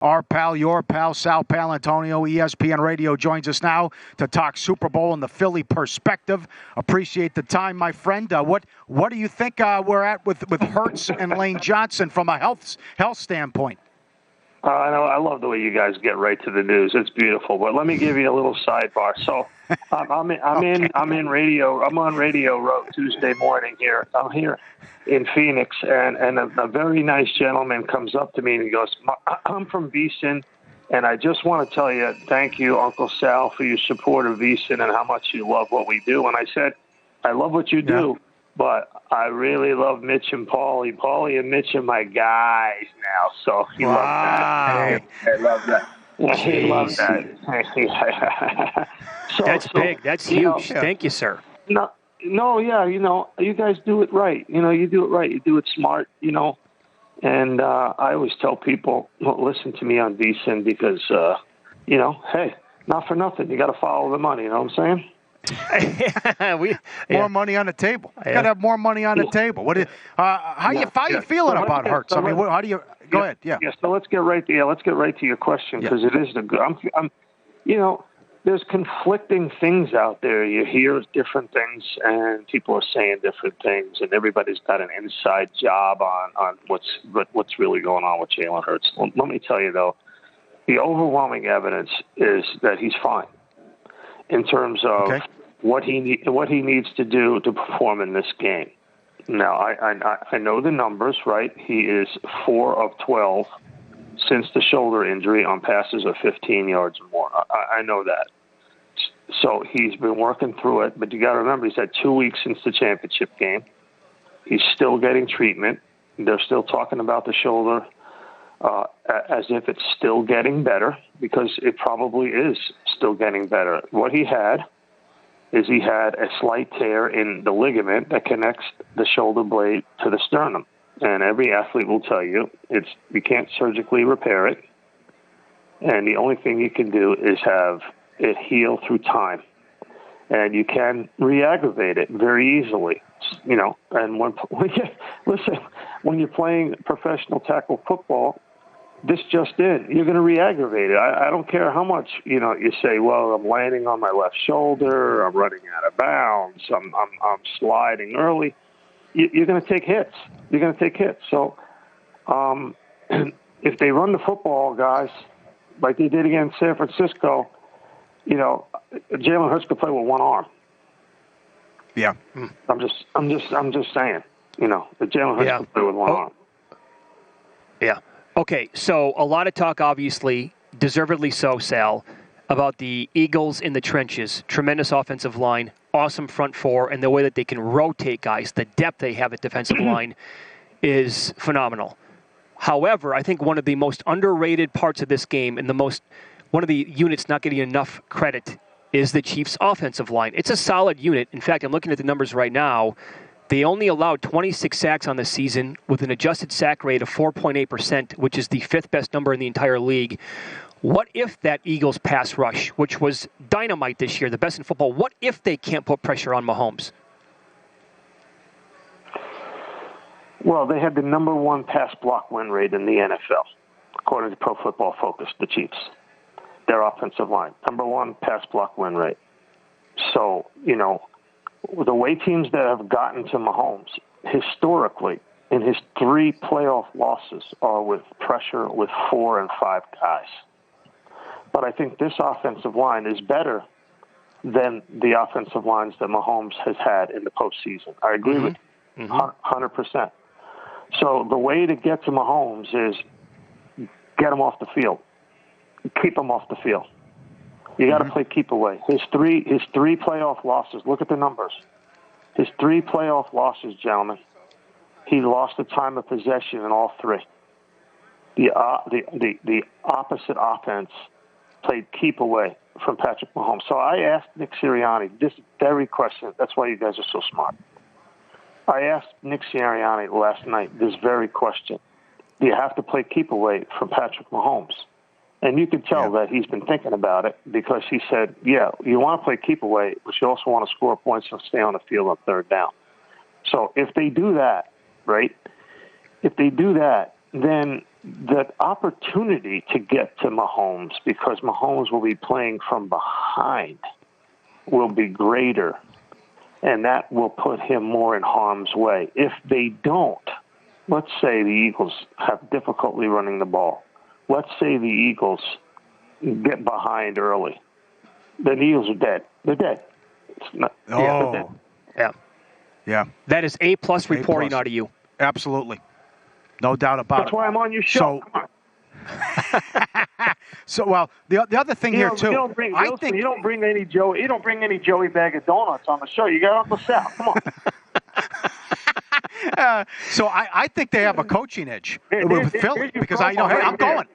Our pal, your pal, Sal Paolantonio, ESPN Radio, joins us now to talk Super Bowl and the Philly perspective. Appreciate the time, my friend. What do you think we're at with Hurts and Lane Johnson from a health standpoint? I know. I love the way you guys get right to the news. It's beautiful. But let me give you a little sidebar. So I'm in radio. I'm on Radio Row Tuesday morning here. I'm here in Phoenix, and a very nice gentleman comes up to me and he goes, "I'm from VSiN, and I just want to tell you, thank you, Uncle Sal, for your support of VSiN and how much you love what we do." And I said, "I love what you do, but I really love Mitch and Pauly. Pauly and Mitch are my guys now." So he loved that. I love that. He loved that. That's big. That's huge. Thank you, sir. No, yeah, you guys do it right. You do it right. You do it smart, And I always tell people, listen to me on VSiN because, hey, not for nothing. You got to follow the money. You know what I'm saying? More money on the table. You got to have more money on the table. How you feeling about Hurts? I mean, how do you go ahead? Yeah. So let's get right to your question because it is the good. There's conflicting things out there. You hear different things, and people are saying different things, and everybody's got an inside job on what's really going on with Jalen Hurts. Well, let me tell you though, the overwhelming evidence is that he's fine in terms of what he needs to do to perform in this game. Now, I know the numbers, right? He is 4 of 12 since the shoulder injury on passes of 15 yards or more. I know that. So he's been working through it, but you got to remember he's had 2 weeks since the championship game. He's still getting treatment. They're still talking about the shoulder as if it's still getting better because it probably is still getting better. What he had is he had a slight tear in the ligament that connects the shoulder blade to the sternum. And every athlete will tell you you can't surgically repair it. And the only thing you can do is have it heal through time. And you can re-aggravate it very easily. And when you're playing professional tackle football, this just in, you're going to re-aggravate it. I don't care how much, you say, well, I'm landing on my left shoulder, I'm running out of bounds, I'm sliding early. You're going to take hits. So if they run the football, guys, like they did against San Francisco, Jalen Hurts could play with one arm. Yeah. I'm just saying, that Jalen Hurts could play with one arm. Yeah. Okay, so a lot of talk, obviously, deservedly so, Sal, about the Eagles in the trenches. Tremendous offensive line, awesome front four, and the way that they can rotate guys, the depth they have at defensive line is phenomenal. However, I think one of the most underrated parts of this game and one of the units not getting enough credit is the Chiefs' offensive line. It's a solid unit. In fact, I'm looking at the numbers right now. They only allowed 26 sacks on the season with an adjusted sack rate of 4.8%, which is the 5th best number in the entire league. What if that Eagles pass rush, which was dynamite this year, the best in football, what if they can't put pressure on Mahomes? Well, they had the number 1 pass block win rate in the NFL, according to Pro Football Focus, the Chiefs. Their offensive line, number 1 pass block win rate. So, the way teams that have gotten to Mahomes historically in his 3 playoff losses are with pressure with 4 and 5 guys. But I think this offensive line is better than the offensive lines that Mahomes has had in the postseason. I agree with you, 100%. So the way to get to Mahomes is get him off the field. Keep him off the field. You got to play keep away. His three playoff losses. Look at the numbers. His 3 playoff losses, gentlemen. He lost the time of possession in all 3. The opposite offense played keep away from Patrick Mahomes. So I asked Nick Sirianni this very question. That's why you guys are so smart. I asked Nick Sirianni last night this very question. Do you have to play keep away from Patrick Mahomes? And you could tell that he's been thinking about it because he said, you want to play keep away, but you also want to score points and stay on the field on 3rd down. So if they do that, right, then that opportunity to get to Mahomes, because Mahomes will be playing from behind, will be greater, and that will put him more in harm's way. If they don't, let's say the Eagles have difficulty running the ball. Let's say the Eagles get behind early. Then the Eagles are dead. They're dead. It's not, they're dead. Yeah. That is A-plus reporting out of you. Absolutely. No doubt about it. That's why I'm on your show. Come on. So, well, the other thing here too. You don't bring any Joey bag of donuts on the show. You got Uncle Sal. Come on. So I think they have a coaching edge with Philly because I'm going.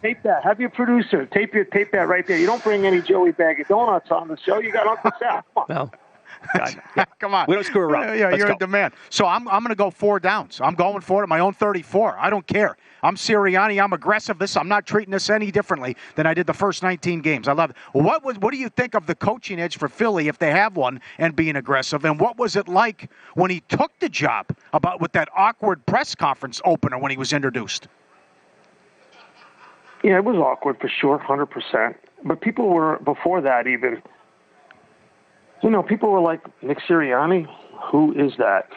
Tape that. Have your producer tape that right there. You don't bring any Joey bag of donuts on the show. You got Uncle Sal. Come on. No. God, yeah. Come on. We don't screw around. Yeah, Let's you're go. in demand. So I'm going to go 4 downs. I'm going for it at my own 34. I don't care. I'm Sirianni. I'm aggressive. I'm not treating this any differently than I did the first 19 games. I love it. What do you think of the coaching edge for Philly if they have one and being aggressive? And what was it like when he took the job with that awkward press conference opener when he was introduced? Yeah, it was awkward for sure, 100%. But people were, before that even, people were like, Nick Sirianni, who is that?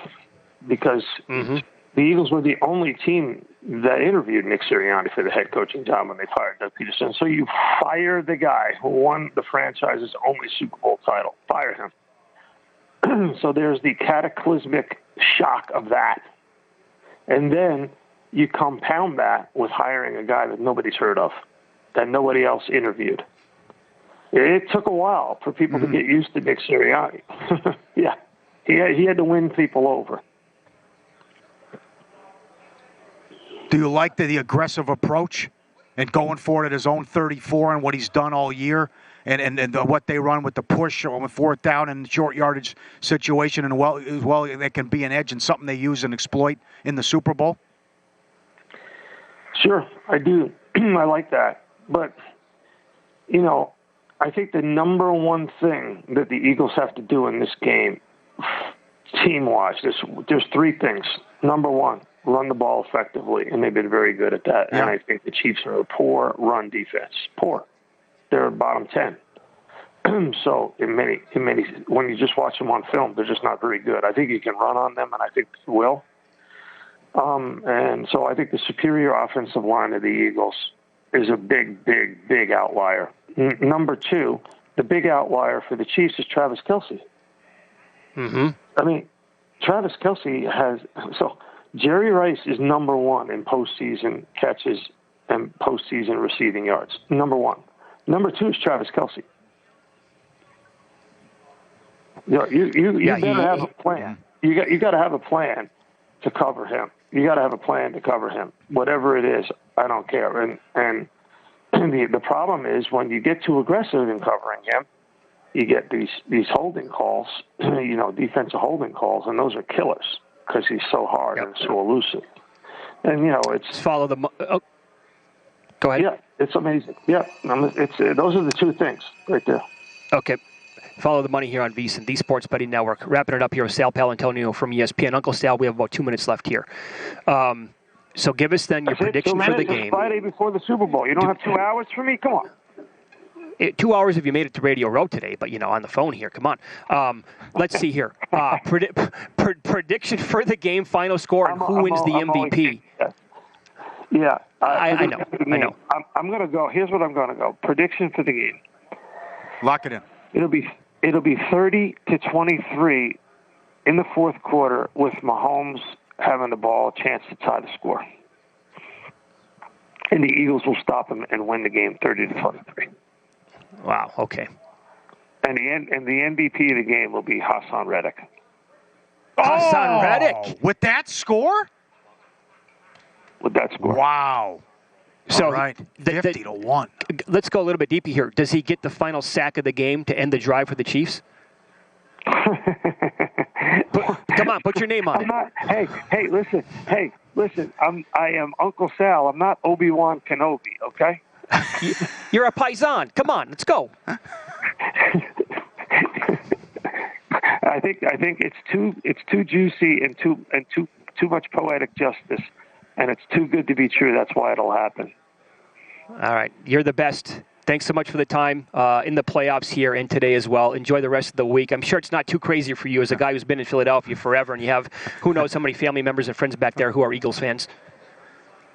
Because the Eagles were the only team that interviewed Nick Sirianni for the head coaching job when they fired Doug Peterson. So you fire the guy who won the franchise's only Super Bowl title. Fire him. So there's the cataclysmic shock of that. And then you compound that with hiring a guy that nobody's heard of, that nobody else interviewed. It took a while for people to get used to Nick Sirianni. Yeah, he had to win people over. Do you like the aggressive approach and going for it at his own 34 and what he's done all year and what they run with the push on the 4th down and short yardage situation and as well that can be an edge and something they use and exploit in the Super Bowl? Sure, I do. I like that. But, I think the number one thing that the Eagles have to do in this game, team-wise, there's 3 things. Number one, run the ball effectively, and they've been very good at that. Yeah. And I think the Chiefs are a poor run defense. Poor. They're bottom 10. So in many, when you just watch them on film, they're just not very good. I think you can run on them, and I think you will. And so I think the superior offensive line of the Eagles is a big, big, big outlier. Number 2, the big outlier for the Chiefs is Travis Kelce. I mean, Travis Kelce so Jerry Rice is number 1 in postseason catches and postseason receiving yards. Number 1. Number 2 is Travis Kelce. You better have a plan. You got to have a plan to cover him. You got to have a plan to cover him. Whatever it is, I don't care. And the problem is when you get too aggressive in covering him, you get these holding calls, defensive holding calls, and those are killers because he's so hard and so elusive. And it's just follow the. Go ahead. Yeah, it's amazing. Yeah, those are the 2 things right there. Okay. Follow the money here on VSiN, the Sports Betting Network. Wrapping it up here with Sal Paolantonio from ESPN. Uncle Sal, we have about 2 minutes left here. So give us then your prediction for the game. It's Friday before the Super Bowl. You don't have 2 hours for me? Come on. 2 hours if you made it to Radio Row today, but, on the phone here. Come on. Let's see here. Prediction for the game, final score, and who wins the MVP. Yeah. I know. I'm going to go. Here's what I'm going to go. Prediction for the game. Lock it in. It'll be 30-23 in the 4th quarter with Mahomes having the ball, a chance to tie the score. And the Eagles will stop him and win the game 30-23. Wow, okay. And the MVP of the game will be Hassan Reddick. Hassan Reddick? With that score? With that score. Wow. So, all right, 50-1. Let's go a little bit deeper here. Does he get the final sack of the game to end the drive for the Chiefs? Come on, put your name on it. Hey, listen. I am Uncle Sal. I'm not Obi-Wan Kenobi, okay? You're a paisan. Come on, let's go. I think it's too juicy and too much poetic justice and it's too good to be true. That's why it'll happen. All right. You're the best. Thanks so much for the time in the playoffs here and today as well. Enjoy the rest of the week. I'm sure it's not too crazy for you as a guy who's been in Philadelphia forever, and you have who knows how many family members and friends back there who are Eagles fans.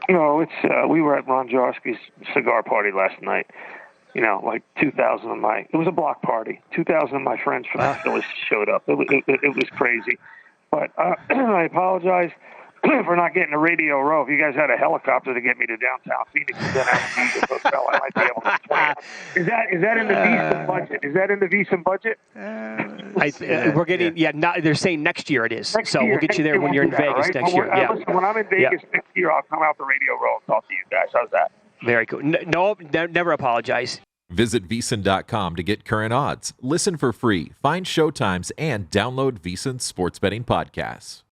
No, it's we were at Ron Jaworski's cigar party last night. You know, like 2,000 of it was a block party. 2,000 of my friends from the Phillies showed up. It was crazy. But I apologize for not getting a Radio Row. If you guys had a helicopter to get me to downtown Phoenix and then have an Eagles hotel, I might be able to swing it. Is that in the VEASAN budget? Is that in the VEASAN budget? We're getting they're saying next year it is. We'll get you there when you're in Vegas next year. Listen, when I'm in Vegas next year, I'll come out the Radio Row and talk to you guys. How's that? Very cool. No, never apologize. Visit VEASAN.com to get current odds, listen for free, find showtimes, and download VEASAN sports betting podcasts.